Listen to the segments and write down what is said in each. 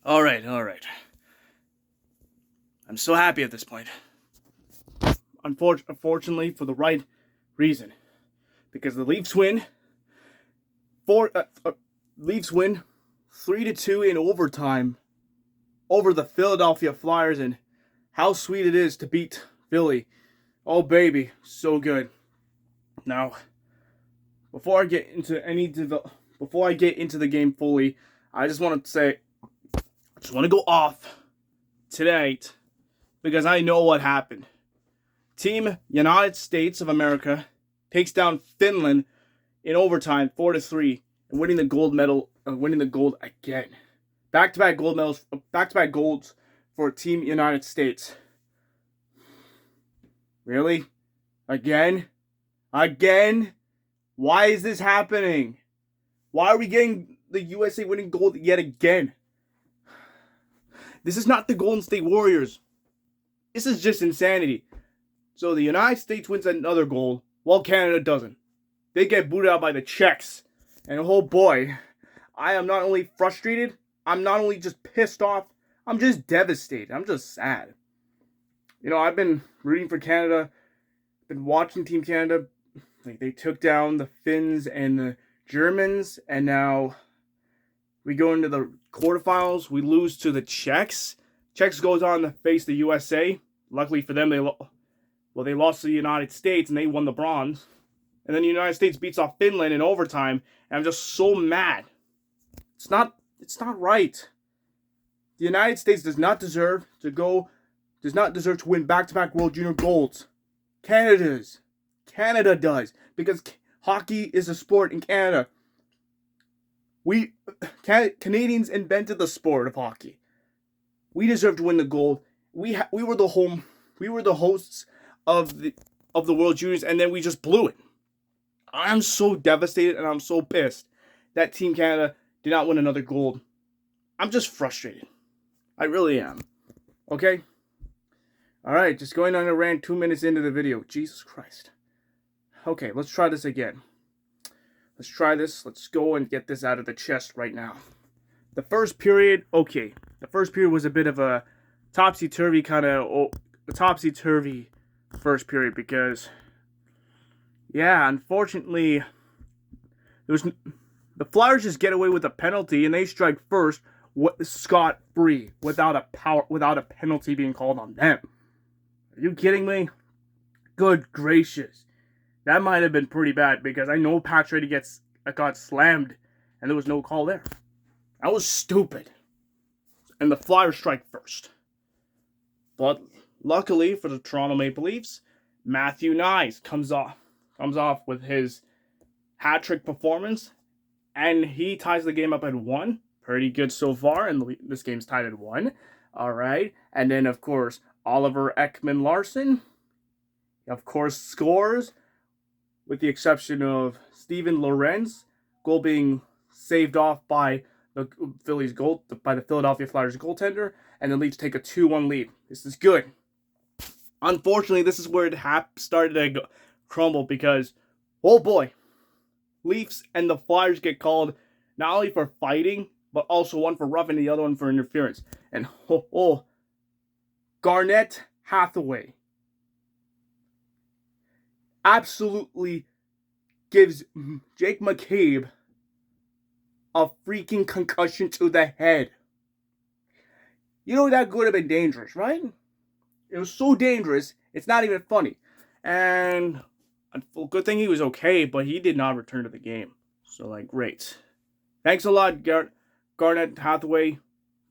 All right, all right. I'm so happy at this point. Unfortunately, for the right reason, because the Leafs win. Four Leafs win 3-2 in overtime over the Philadelphia Flyers, and how sweet it is to beat Philly. Oh baby, so good. Now, before I get into before I get into the game fully, I just want to say, I just want to go off tonight because I know what happened. Team United States of America takes down Finland in overtime, 4-3, and winning the gold medal, winning the gold again. Back-to-back gold medals, back-to-back golds for Team United States. Really? Again? Again? Why is this happening? Why are we getting the USA winning gold yet again? This is not the Golden State Warriors. This is just insanity. So the United States wins another gold, while Canada doesn't. They get booted out by the Czechs. And oh boy, I am not only frustrated, I'm not only just pissed off, I'm just devastated. I'm just sad. You know, I've been rooting for Canada, been watching Team Canada. Like, they took down the Finns and the Germans, and now we go into the quarterfinals. We lose to the Czechs. Czechs goes on to face the USA. Luckily for them, they lost to the United States, and they won the bronze. And then the United States beats off Finland in overtime, and I'm just so mad. It's not right. The United States does not deserve to win back-to-back World Junior golds. Canada does, because hockey is a sport in Canada. Canadians invented the sport of hockey. We deserve to win the gold. We were the hosts of the World Juniors, and then we just blew it. I'm so devastated, and I'm so pissed that Team Canada did not win another gold. I'm just frustrated. I really am. Okay? Alright, just going on a rant 2 minutes into the video. Jesus Christ. Okay, let's try this again. Let's try this. Let's go and get this out of the chest right now. The first period, okay. The first period was a bit of a topsy-turvy first period because, yeah, unfortunately, the Flyers just get away with a penalty and they strike first scot-free without a penalty being called on them. Are you kidding me? Good gracious. That might have been pretty bad because I know Patrick got slammed and there was no call there. That was stupid. And the Flyers strike first. But luckily for the Toronto Maple Leafs, Matthew Knies comes off with his hat-trick performance, and he ties the game up at 1. Pretty good so far, and this game's tied at 1. All right. And then, of course, Oliver Ekman-Larsson, of course, scores, with the exception of Steven Lorenz, goal being saved off by the Philadelphia Flyers goaltender, and the Leafs take a 2-1 lead. This is good. Unfortunately, this is where it started to crumble because, oh boy, Leafs and the Flyers get called not only for fighting, but also one for roughing the other one for interference. And Garnett Hathaway absolutely gives Jake McCabe a freaking concussion to the head. You know that could have been dangerous, right? It was so dangerous, it's not even funny. And good thing he was okay, but he did not return to the game. So, great. Thanks a lot, Garnett Hathaway.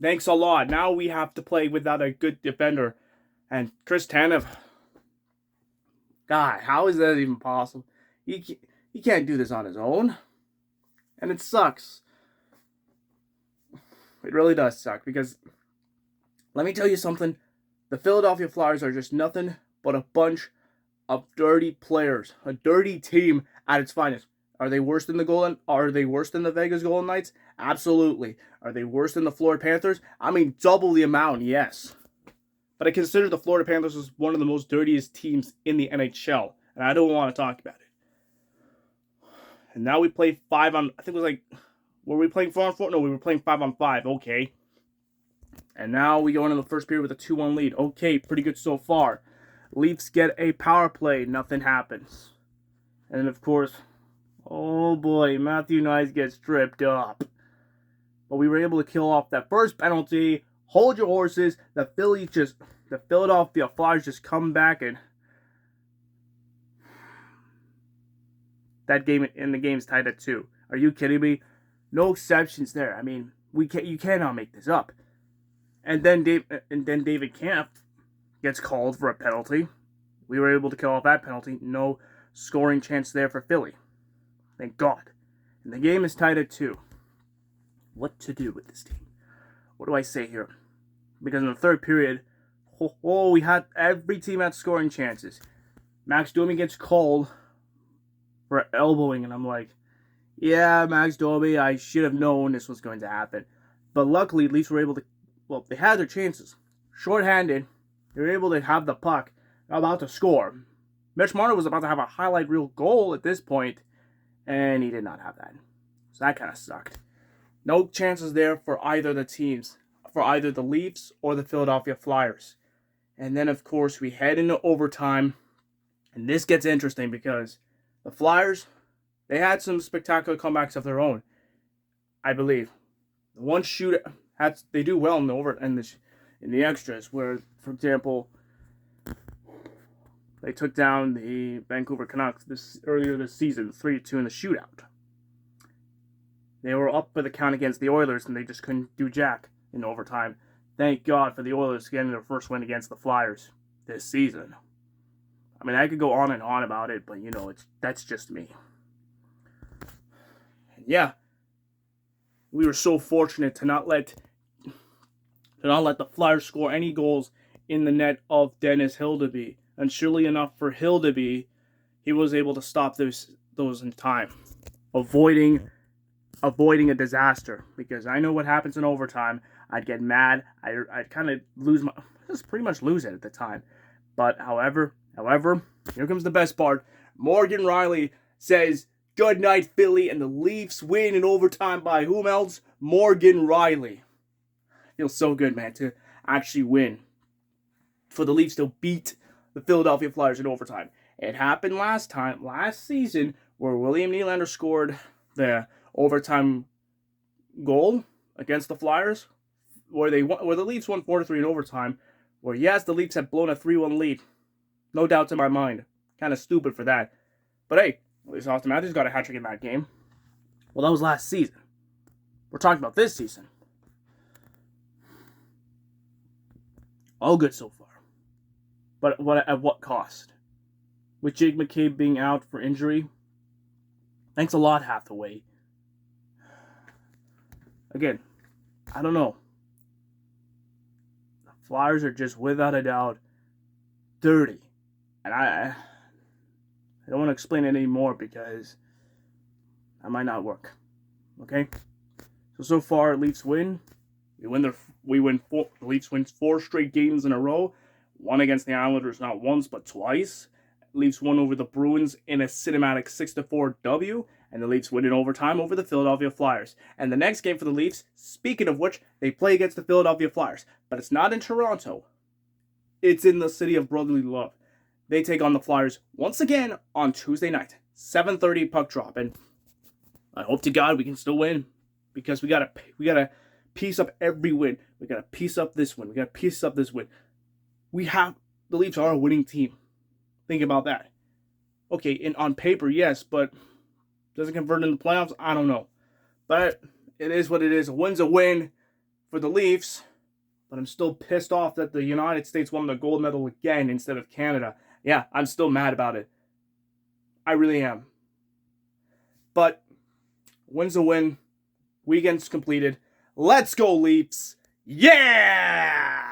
Thanks a lot. Now we have to play without a good defender. And Chris Tanev. God, how is that even possible? He can't do this on his own. And it sucks. It really does suck because, let me tell you something. The Philadelphia Flyers are just nothing but a bunch of dirty players. A dirty team at its finest. Are they worse than the Vegas Golden Knights? Absolutely. Are they worse than the Florida Panthers? I mean, double the amount, yes. But I consider the Florida Panthers as one of the most dirtiest teams in the NHL. And I don't want to talk about it. And now we play 5 on... I think it was were we playing 4-on-4? No, we were playing 5-on-5. Okay. And now we go into the first period with a 2-1 lead. Okay, pretty good so far. Leafs get a power play. Nothing happens. And then, of course, oh boy, Matthew Knies gets tripped up. But we were able to kill off that first penalty. Hold your horses. The Philadelphia Flyers just come back and the game's tied at 2. Are you kidding me? No exceptions there. I mean, you cannot make this up. And then David Kampf gets called for a penalty. We were able to kill off that penalty. No scoring chance there for Philly. Thank God. And the game is tied at 2. What to do with this team? What do I say here? Because in the third period, we had every team had scoring chances. Max Domi gets called for elbowing, and I'm like, yeah, Max Domi, I should have known this was going to happen. But luckily, Leafs were able to, they had their chances. Short-handed, they were able to have the puck, about to score. Mitch Marner was about to have a highlight reel goal at this point, and he did not have that. So that kind of sucked. No chances there for either the teams, for either the Leafs or the Philadelphia Flyers. And then, of course, we head into overtime. And this gets interesting because the Flyers, they had some spectacular comebacks of their own, I believe. The one shoot, they do well in the extras, where, for example, they took down the Vancouver Canucks earlier this season, 3-2 in the shootout. They were up for the count against the Oilers, and they just couldn't do jack in overtime. Thank God for the Oilers getting their first win against the Flyers this season. I mean, I could go on and on about it, but that's just me. And yeah, we were so fortunate to not let the Flyers score any goals in the net of Dennis Hildeby. And surely enough for Hildeby, he was able to stop those in time, avoiding a disaster. Because I know what happens in overtime. I'd get mad. I'd kind of just pretty much lose it at the time. But however, here comes the best part. Morgan Rielly says, "Good night, Philly," and the Leafs win in overtime by whom else? Morgan Rielly. Feels so good, man, to actually win. For the Leafs to beat the Philadelphia Flyers in overtime. It happened last season, where William Nylander scored the overtime goal against the Flyers, where the Leafs won 4-3 in overtime. Where yes, the Leafs had blown a 3-1 lead. No doubts in my mind. Kind of stupid for that. But hey, at least Austin Matthews got a hat trick in that game. Well, that was last season. We're talking about this season. All good so far. But at what cost? With Jake McCabe being out for injury. Thanks a lot, Hathaway. Again, I don't know. The Flyers are just, without a doubt, dirty. And I don't want to explain it anymore because that might not work. Okay? So far, Leafs win. The Leafs win 4 straight games in a row. One against the Islanders not once but twice. Leafs won over the Bruins in a cinematic 6-4 W. And the Leafs win in overtime over the Philadelphia Flyers. And the next game for the Leafs, speaking of which, they play against the Philadelphia Flyers. But it's not in Toronto. It's in the city of brotherly love. They take on the Flyers once again on Tuesday night. 7:30 puck drop. And I hope to God we can still win. Because we gotta piece up every win. We gotta piece up this win. We gotta piece up this win. The Leafs are a winning team. Think about that. Okay, on paper, yes, but does it convert in the playoffs? I don't know. But it is what it is. A win's a win for the Leafs. But I'm still pissed off that the United States won the gold medal again instead of Canada. Yeah, I'm still mad about it. I really am. But win's a win. Weekend's completed. Let's go, Leafs. Yeah!